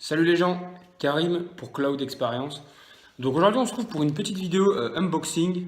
Salut les gens, Karim pour Cloud Experience. Donc aujourd'hui on se retrouve pour une petite vidéo unboxing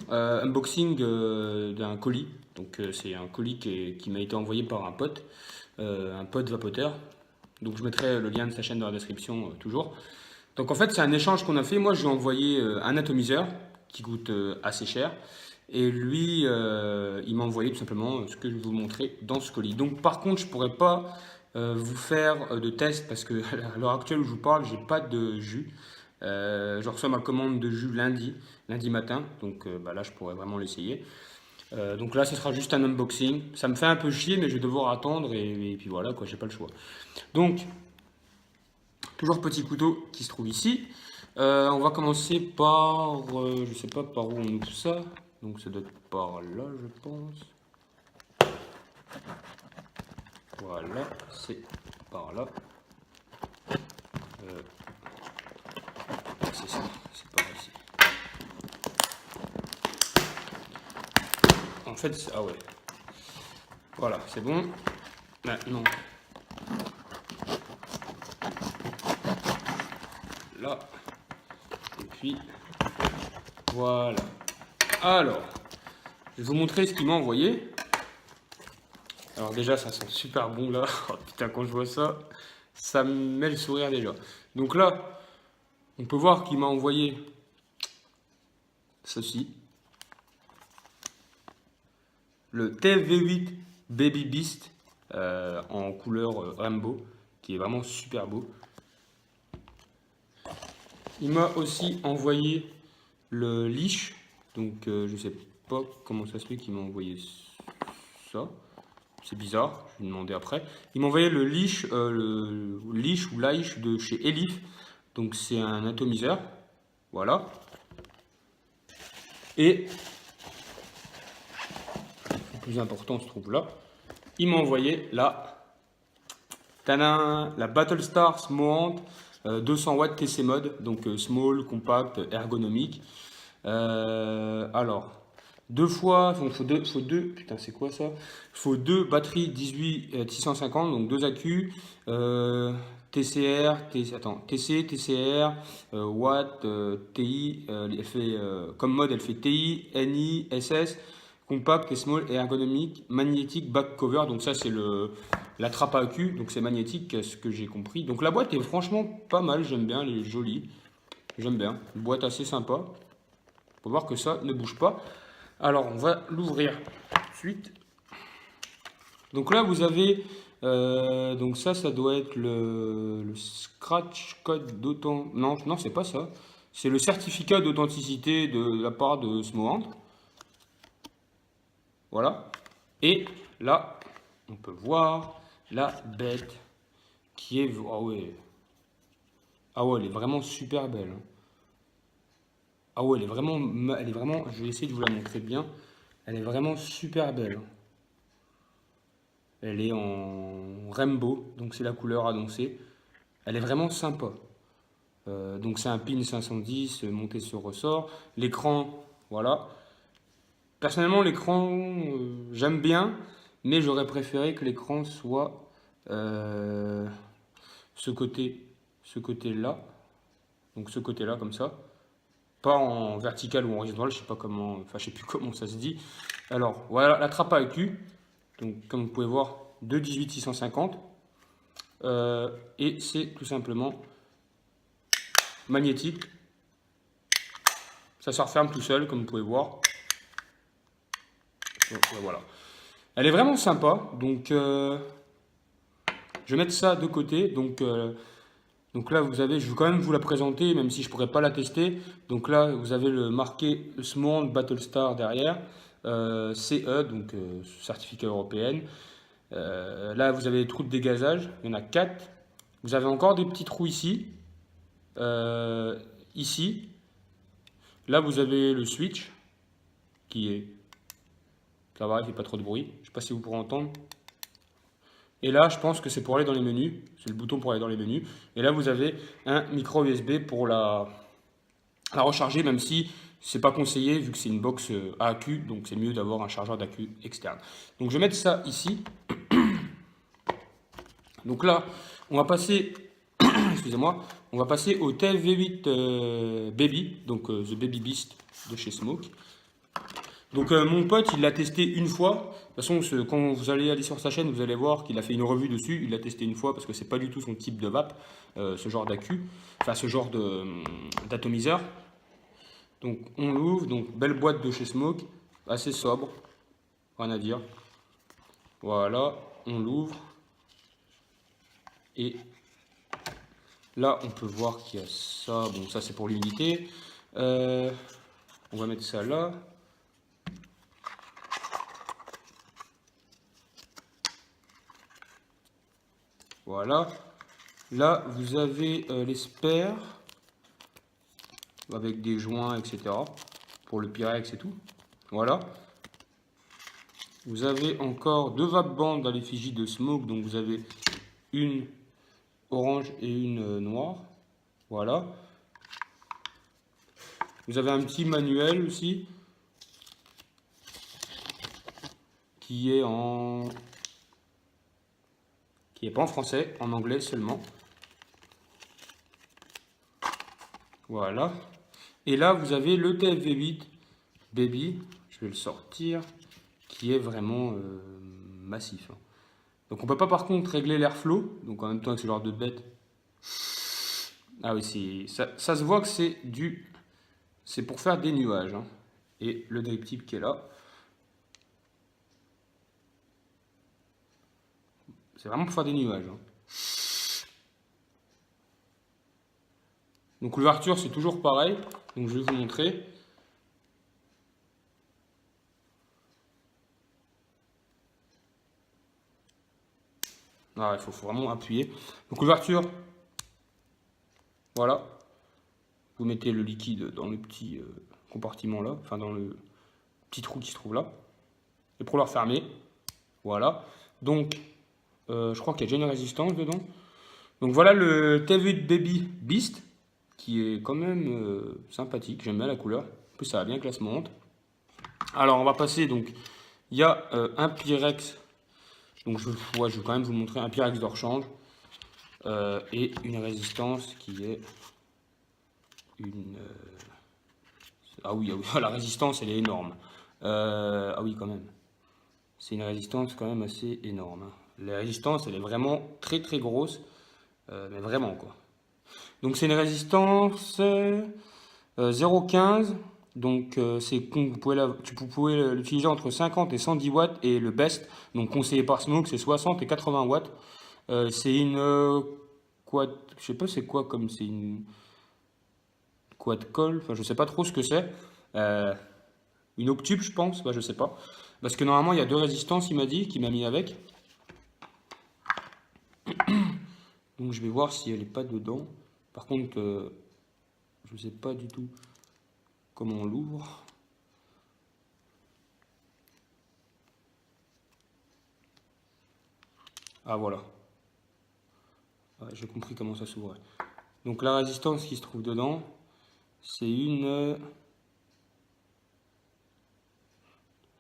d'un colis. Donc c'est un colis qui m'a été envoyé par un pote vapoteur. Donc je mettrai le lien de sa chaîne dans la description toujours. Donc en fait c'est un échange qu'on a fait. Moi je lui ai envoyé un atomiseur qui coûte assez cher. Et lui, il m'a envoyé tout simplement ce que je vais vous montrer dans ce colis. Donc par contre, je pourrais pas vous faire de test parce que à l'heure actuelle où je vous parle, j'ai pas de jus. Je reçois ma commande de jus lundi matin. Donc bah là, je pourrais vraiment l'essayer. Donc là, ce sera juste un unboxing. Ça me fait un peu chier, mais je vais devoir attendre et puis voilà, quoi, j'ai pas le choix. Donc, toujours petit couteau qui se trouve ici. On va commencer par, je sais pas par où on ouvre ça. Donc ça doit être par là, je pense. Voilà, c'est par là. C'est ça, c'est par ici. En fait, ah ouais. Voilà, c'est bon. Maintenant, là. Et puis, voilà. Alors, je vais vous montrer ce qu'il m'a envoyé. Alors déjà, ça sent super bon là. Oh, putain, quand je vois ça, ça me met le sourire déjà. Donc là, on peut voir qu'il m'a envoyé ceci. Le TV8 Baby Beast en couleur rainbow, qui est vraiment super beau. Il m'a aussi envoyé le leash. Donc je sais pas comment ça se fait qu'il m'a envoyé ça. C'est bizarre, je vais lui demander après. Il m'a envoyé le leash ou laish de chez Elif. Donc c'est un atomiseur. Voilà. Et le plus important se trouve là. Il m'a envoyé la Battlestar Smoant 200 watts TC mode. Donc small, compact, ergonomique. Alors, faut deux, putain, c'est quoi ça? Faut deux batteries 650, donc deux accus, TC, TCR, Watt, TI, elle fait, comme mode, elle fait TI, NI, SS, compact et small et ergonomique, magnétique, back cover, donc ça c'est la trappe à accus, donc c'est magnétique, ce que j'ai compris. Donc la boîte est franchement pas mal, j'aime bien, elle est jolie, j'aime bien, une boîte assez sympa. Faut voir que ça ne bouge pas. Alors, on va l'ouvrir tout de suite. Donc là, vous avez... donc ça doit être le scratch code d'authenticité. Non, non, c'est pas ça. C'est le certificat d'authenticité de la part de Smoant. Voilà. Et là, on peut voir la bête qui est... Ah ouais. Ah ouais, elle est vraiment super belle. Ah ouais, elle est vraiment, je vais essayer de vous la montrer bien. Elle est vraiment super belle. Elle est en rainbow, donc c'est la couleur annoncée. Elle est vraiment sympa. Donc c'est un pin 510 monté sur ressort. L'écran, voilà. Personnellement, l'écran, j'aime bien, mais j'aurais préféré que l'écran soit ce côté-là. Donc ce côté-là, comme ça. Pas en vertical ou en horizontal, je sais pas comment, enfin je sais plus comment ça se dit. Alors voilà la trappe à accu. Donc comme vous pouvez voir, de 18650. Et c'est tout simplement magnétique. Ça se referme tout seul, comme vous pouvez voir. Donc, voilà. Elle est vraiment sympa. Donc je vais mettre ça de côté. Donc là, vous avez, je vais quand même vous la présenter, même si je ne pourrais pas la tester. Donc là, vous avez le marqué Smoant Battlestar derrière, CE, donc certificat européen. Là, vous avez les trous de dégazage, il y en a 4. Vous avez encore des petits trous ici. Ici. Là, vous avez le switch, qui est... Ça va, il ne fait pas trop de bruit. Je ne sais pas si vous pourrez entendre. Et là, je pense que c'est pour aller dans les menus. C'est le bouton pour aller dans les menus. Et là, vous avez un micro USB pour la recharger, même si c'est pas conseillé vu que c'est une box à accu. Donc, c'est mieux d'avoir un chargeur d'accu externe. Donc, je vais mettre ça ici. Donc là, on va passer... excusez-moi. On va passer au TFV8 Baby, donc The Baby Beast de chez Smoke. Donc mon pote, il l'a testé une fois. De toute façon, quand vous allez aller sur sa chaîne, vous allez voir qu'il a fait une revue dessus. Il l'a testé une fois parce que c'est pas du tout son type de vape, ce genre d'accu, enfin ce genre d'atomiseur. Donc on l'ouvre, donc belle boîte de chez Smoke, assez sobre, rien à dire. Voilà, on l'ouvre. Et là, on peut voir qu'il y a ça. Bon, ça c'est pour l'humidité. On va mettre ça là. Voilà. Là, vous avez les spares avec des joints, etc. pour le Pyrex et tout. Voilà. Vous avez encore deux vape bandes à l'effigie de Smoke. Donc vous avez une orange et une noire. Voilà. Vous avez un petit manuel aussi qui est pas en français, en anglais seulement. Voilà. Et là, vous avez le TFV8 Baby, je vais le sortir, qui est vraiment massif. Donc on peut pas par contre régler l'airflow, donc en même temps avec ce genre de bête. Ah oui, ça se voit que c'est pour faire des nuages. Hein. Et le drip tip qui est là. C'est vraiment pour faire des nuages. Hein. Donc l'ouverture c'est toujours pareil. Donc je vais vous montrer. Ah, il faut vraiment appuyer. Donc l'ouverture, voilà. Vous mettez le liquide dans le petit compartiment là, enfin dans le petit trou qui se trouve là. Et pour le refermer, voilà. Donc je crois qu'il y a déjà une résistance dedans. Donc voilà le TFV8 Baby Beast, qui est quand même sympathique, j'aime bien la couleur. En plus ça va bien que la se monte. Alors on va passer, donc il y a un Pyrex, donc je vais quand même vous montrer un Pyrex de rechange. Et une résistance qui est une... ah oui, la résistance elle est énorme. Ah oui quand même. C'est une résistance quand même assez énorme. Hein. La résistance elle est vraiment très très grosse. Mais vraiment quoi. Donc c'est une résistance 0,15. Donc vous pouvez l'utiliser entre 50 et 110 watts. Et le best, donc conseillé par Smoke, c'est 60 et 80 watts. C'est une quad, je sais pas c'est quoi comme c'est une quad coll, enfin je sais pas trop ce que c'est. Une octube je pense, bah, je sais pas. Parce que normalement il y a deux résistances, il m'a dit, qu'il m'a mis avec. Donc je vais voir si elle est pas dedans. Par contre, je sais pas du tout comment on l'ouvre. Ah voilà. Ouais, j'ai compris comment ça s'ouvrait. Donc la résistance qui se trouve dedans, c'est une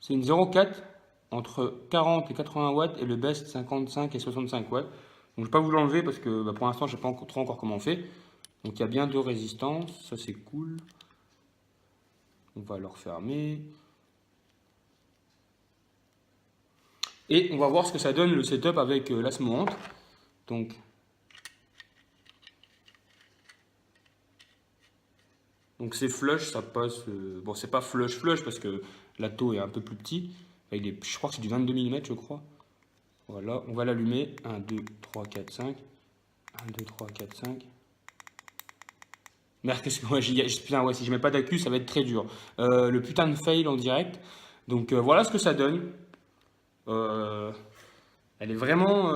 0,4 entre 40 et 80 watts et le best 55 et 65 watts. Donc je ne vais pas vous l'enlever parce que bah, pour l'instant je ne sais pas trop encore comment on fait. Donc il y a bien deux résistances, ça c'est cool. On va le refermer. Et on va voir ce que ça donne le setup avec la semonte. Donc c'est flush, ça passe. Bon, c'est pas flush parce que la taux est un peu plus petit. Je crois que c'est du 22 mm, je crois. Voilà, on va l'allumer. 1, 2, 3, 4, 5. 1, 2, 3, 4, 5. Merde, qu'est-ce que moi putain, ouais, si je mets pas d'accu, ça va être très dur. Le putain de fail en direct. Donc voilà ce que ça donne. Elle est vraiment.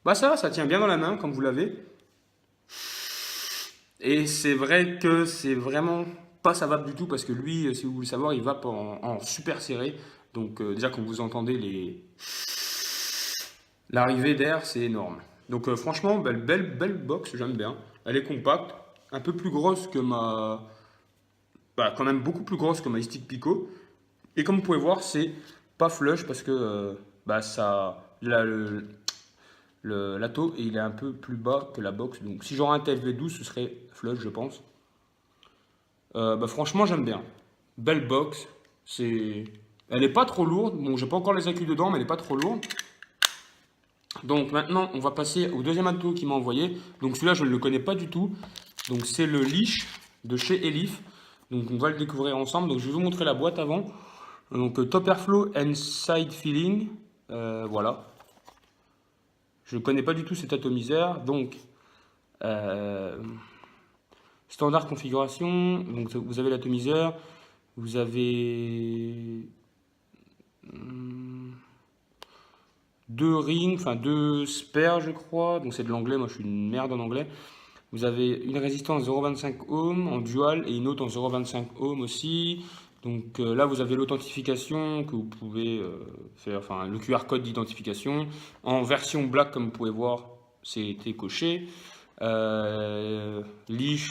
Bah ça va, ça tient bien dans la main, comme vous l'avez. Et c'est vrai que c'est vraiment pas sa vape du tout, parce que lui, si vous voulez savoir, il vape en super serré. Donc déjà, quand vous entendez l'arrivée d'air, c'est énorme. Donc franchement, belle box, j'aime bien. Elle est compacte, un peu plus grosse que ma... Bah, quand même beaucoup plus grosse que ma Stick Pico. Et comme vous pouvez voir, c'est pas flush parce que bah, ça, l'atto, et il est un peu plus bas que la box. Donc si j'aurais un TFV12, ce serait flush, je pense. Franchement, j'aime bien. Belle box. Elle n'est pas trop lourde. Bon, j'ai pas encore les accus dedans, mais elle n'est pas trop lourde. Donc maintenant, on va passer au deuxième atto qu'il m'a envoyé. Donc celui-là, je ne le connais pas du tout. Donc c'est le Leash de chez Elif. Donc on va le découvrir ensemble. Donc je vais vous montrer la boîte avant. Donc Top Airflow and Side Feeling. Voilà. Je ne connais pas du tout cet atomiseur. Donc standard configuration. Donc vous avez l'atomiseur. Vous avez deux rings, enfin deux spares je crois. Donc c'est de l'anglais, moi je suis une merde en anglais. Vous avez une résistance 0,25 ohm en dual et une autre en 0,25 ohm aussi. Donc là, vous avez l'authentification que vous pouvez faire, enfin le QR code d'identification. En version black, comme vous pouvez voir, c'était coché. Leash,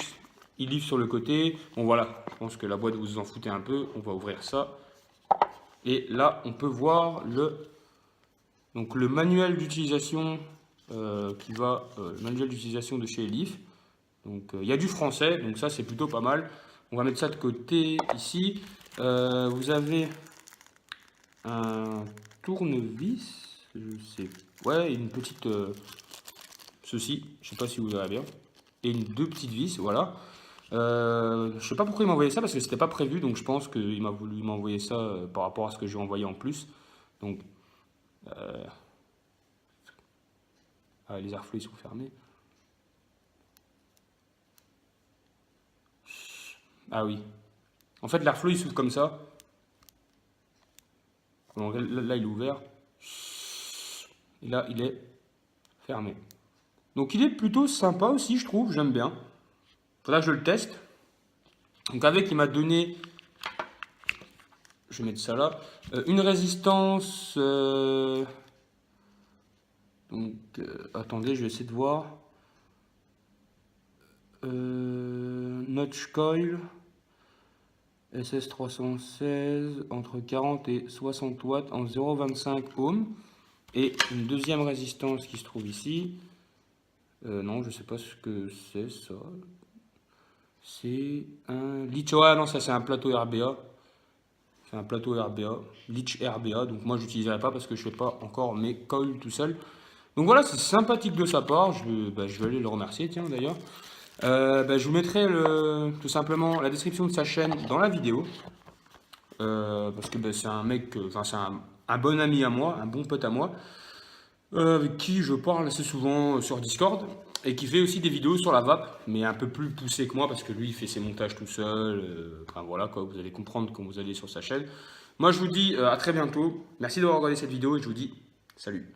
il livre sur le côté. Bon voilà, je pense que la boîte, vous en foutez un peu. On va ouvrir ça. Et là, on peut voir le manuel d'utilisation manuel d'utilisation de chez Elif. Donc il y a du français, donc ça c'est plutôt pas mal. On va mettre ça de côté ici. Vous avez un tournevis, je sais, ouais, une petite ceci, je sais pas si vous verrez bien, et deux petites vis, voilà. Je sais pas pourquoi il m'a envoyé ça parce que c'était pas prévu, donc je pense qu'il m'a voulu m'envoyer ça par rapport à ce que j'ai envoyé en plus. Donc les airflows ils sont fermés. Ah oui. En fait, l'airflow il s'ouvre comme ça. Donc, là, il est ouvert. Et là, il est fermé. Donc, il est plutôt sympa aussi, je trouve. J'aime bien. Faudra que je le teste. Donc, avec, il m'a donné. Je vais mettre ça là. Une résistance. Attendez, je vais essayer de voir. Notch Coil. SS316 entre 40 et 60 watts en 0,25 ohms. Et une deuxième résistance qui se trouve ici. Non, je sais pas ce que c'est ça. C'est un Leach. Ah non, ça c'est un plateau RBA. C'est un plateau RBA. Leach RBA. Donc moi, je n'utiliserai pas parce que je ne fais pas encore mes coils tout seul. Donc voilà, c'est sympathique de sa part. Je vais aller le remercier, tiens d'ailleurs. Je vous mettrai tout simplement la description de sa chaîne dans la vidéo. Parce que c'est un mec, c'est un bon ami à moi, un bon pote à moi, avec qui je parle assez souvent sur Discord, et qui fait aussi des vidéos sur la vape, mais un peu plus poussé que moi, parce que lui il fait ses montages tout seul. Enfin voilà quoi, vous allez comprendre quand vous allez sur sa chaîne. Moi je vous dis à très bientôt, merci d'avoir regardé cette vidéo, et je vous dis salut.